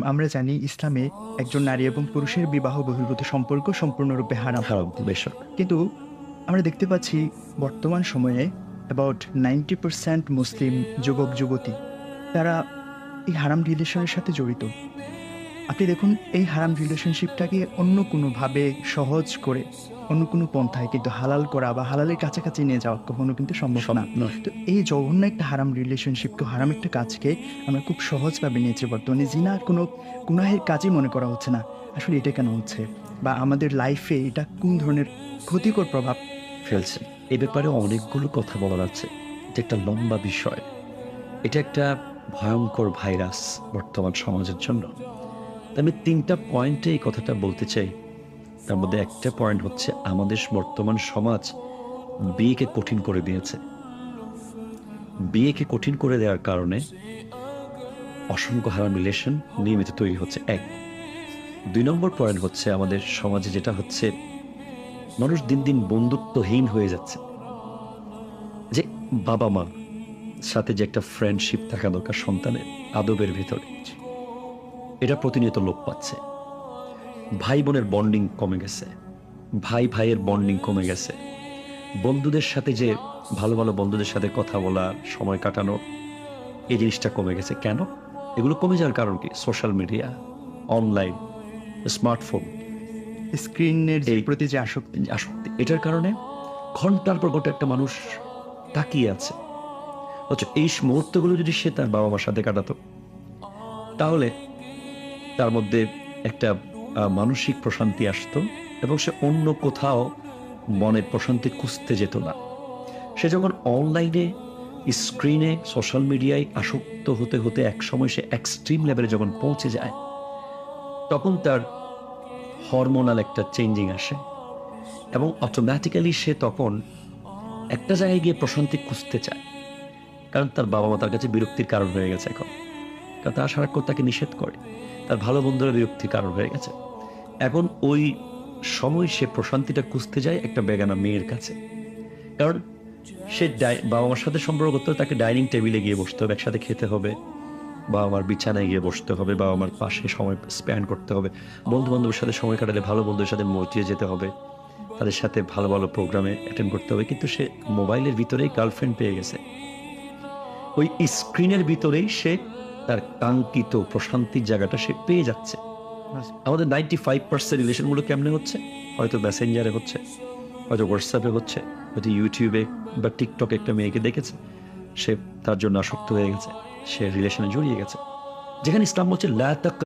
আমরা জানি ইসলামে একজন নারী এবং পুরুষের বিবাহ বহির্ভূত সম্পর্ক সম্পূর্ণরূপে হারাম। হারাম বেশ। কিন্তু আমরা দেখতে পাচ্ছি বর্তমান সময়ে অ্যাবাউট 90% মুসলিম যুবক-যুবতী তারা এই হারাম রিলেশনের সাথে জড়িত। আপনি দেখুন এই হারাম রিলেশনশিপটাকে অন্য কোনোভাবে সহজ করে অন্য কোনো পন্থায় কিন্তু হালাল করা বা হালালের কাছাকাছি নিয়ে যাওয়া কখনো কিন্তু সম্ভব না। নয়। তো এই জঘন্য একটা হারাম রিলেশনশিপকে, হারাম একটা কাজকে আমরা খুব সহজভাবে নিয়েছি বর্তমানে। জিনা কোনো গুনাহের কাজই মনে করা হচ্ছে না। আসলে এটা কেন হচ্ছে? বা আমাদের লাইফে এটা কোন ধরনের ক্ষতিকর প্রভাব ফেলছে? এ ব্যাপারে অনেকগুলো কথা বলার আছে। এটা একটা লম্বা বিষয়। এটা একটা ভয়ংকর ভাইরাস বর্তমান সমাজের জন্য। তো আমি ৩ টা পয়েন্টে এই কথাটা বলতে চাই। তার মধ্যে একটা পয়েন্ট হচ্ছে আমাদের বর্তমান সমাজ বিয়েকে কঠিন করে দিয়েছে। বিয়েকে কঠিন করে দেওয়ার কারণে অসংখ্য হারাম রিলেশন নিয়মিত তৈরি হচ্ছে ১। ২ নম্বর পয়েন্ট হচ্ছে আমাদের সমাজে যেটা হচ্ছে মানুষ দিন, দিন বন্ধুত্বহীন হয়ে যাচ্ছে। যে বাবা-মা সাথে যে একটা ফ্রেন্ডশিপ থাকা দরকার সন্তানের আদবের ভেতরে, এটা প্রতিনিয়ত লোপ পাচ্ছে। ভাই বোনের বন্ডিং কমে গেছে, ভাই ভাইয়ের বন্ডিং কমে গেছে। বন্ধুদের সাথে যে ভালো ভালো বন্ধুদের সাথে কথা বলা, সময় কাটানো, এই জিনিসটা কমে গেছে। কেন? এগুলো কমে যাওয়ার কারণ কি? সোশ্যাল মিডিয়া, অনলাইন, স্মার্টফোন, স্ক্রিনের এই প্রতি যে আসক্তি। আসক্তি। এটার কারণে ঘন্টার পর ঘন্টা একটা মানুষ তাকিয়ে আছে। অথচ এই মুহূর্তগুলো যদি সে তার বাবা মার সাথে কাটাতো, তাহলে তার মধ্যে একটা মানসিক প্রশান্তি আসতো এবং সে অন্য কোথাও মনের প্রশান্তি খুঁজতে যেত না। সে যখন অনলাইনে, স্ক্রিনে, সোশ্যাল মিডিয়ায় আসক্ত হতে হতে একসময় সে এক্সট্রিম লেভেলে যখন পৌঁছে যায়, তখন তার হরমোনাল একটা চেঞ্জিং আসে এবং অটোমেটিক্যালি সে তখন একটা জায়গায় গিয়ে প্রশান্তি খুঁজতে চায়। কারণ তার বাবা মা তার কাছে বিরক্তির কারণ হয়ে গেছে এখন। কারণ তারা সারাক্ষণ তাকে নিষেধ করে। তার ভালো বন্ধুরা বিরক্তির কারণ হয়ে গেছে। এখন ওই সময় সে প্রশান্তিটা খুঁজতে যায় একটা বেগানা মেয়ের কাছে। কারণ সে বাবা মার সাথে সম্পর্ক করতে হলে তাকে ডাইনিং টেবিলে গিয়ে বসতে হবে, একসাথে খেতে হবে, বাবা মার বিছানায় গিয়ে বসতে হবে, বাবা মার পাশে সময় স্পেন্ড করতে হবে, বন্ধু বান্ধবের সাথে সময় কাটালে ভালো বন্ধুদের সাথে মসজিদে যেতে হবে, তাদের সাথে ভালো ভালো প্রোগ্রামে অ্যাটেন্ড করতে হবে। কিন্তু সে মোবাইলের ভিতরেই গার্লফ্রেন্ড পেয়ে গেছে। ওই স্ক্রিনের ভিতরেই সে তার কাঙ্ক্ষিত প্রশান্তির জায়গাটা সে পেয়ে যাচ্ছে। আমাদের 95% রিলেশনগুলো কেমনে হচ্ছে? হয়তো মেসেঞ্জারে হচ্ছে, হয়তো হোয়াটসঅ্যাপে হচ্ছে, হয়তো ইউটিউবে বা টিকটকে একটা মেয়েকে দেখেছে, সে তার জন্য আসক্ত হয়ে গেছে, সে রিলেশনে জড়িয়ে গেছে। যেখানে ইসলাম বলছে লা তাক